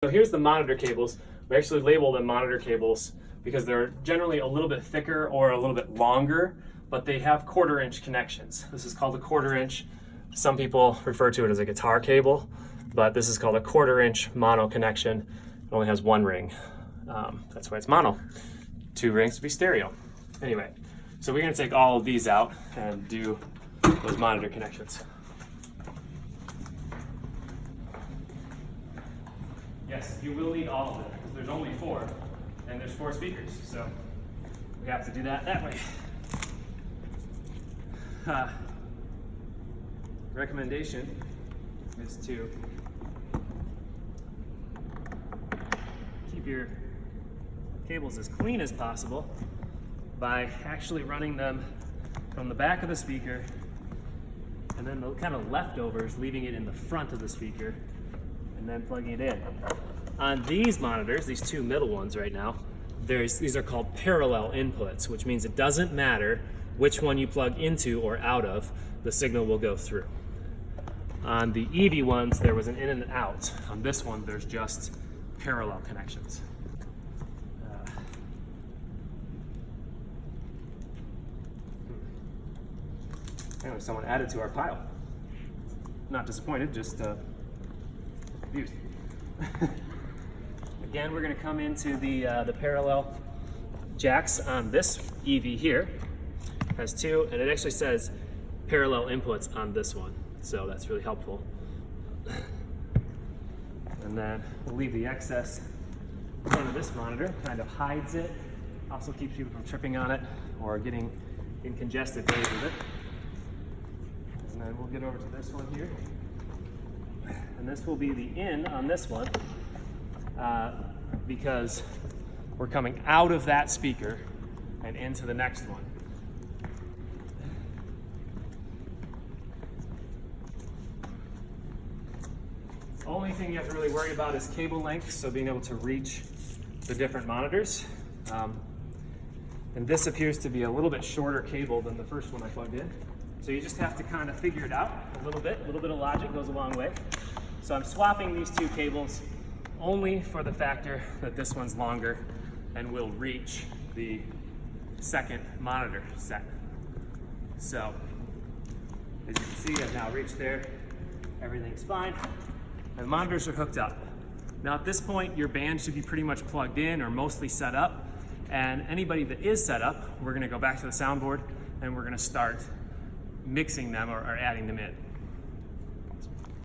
So here's the monitor cables. We actually label them monitor cables because they're generally a little bit thicker or a little bit longer, but they have 1/4 inch connections. This is called a 1/4 inch. Some people refer to it as a guitar cable, but this is called a 1/4 inch mono connection. It only has 1 ring. That's why it's mono. 2 rings to be stereo. Anyway, so we're gonna take all of these out and do those monitor connections. Yes, you will need all of them because there's only 4 and there's 4 speakers, so we have to do that way. Recommendation is to keep your cables as clean as possible by actually running them from the back of the speaker and then the kind of leftovers, leaving it in the front of the speaker and then plugging it in. On these monitors, these 2 middle ones right now, these are called parallel inputs, which means it doesn't matter which one you plug into or out of, the signal will go through. On the EV ones, there was an in and out. On this one, there's just parallel connections. Anyway, someone added to our pile. Not disappointed, just confused. Again, we're going to come into the parallel jacks on this EV here. It has 2, and it actually says parallel inputs on this one, so that's really helpful. And then we'll leave the excess in front of this monitor, kind of hides it, also keeps people from tripping on it or getting in congested ways with it. And then we'll get over to this one here. And this will be the in on this one because we're coming out of that speaker and into the next one. Only thing you have to really worry about is cable length, so being able to reach the different monitors. And this appears to be a little bit shorter cable than the first one I plugged in. So you just have to kind of figure it out a little bit of logic goes a long way. So I'm swapping these 2 cables only for the factor that this one's longer and will reach the second monitor set. So as you can see, I've now reached there. Everything's fine. And the monitors are hooked up. Now at this point, your band should be pretty much plugged in or mostly set up. And anybody that is set up, we're gonna go back to the soundboard and we're gonna start mixing them or adding them in.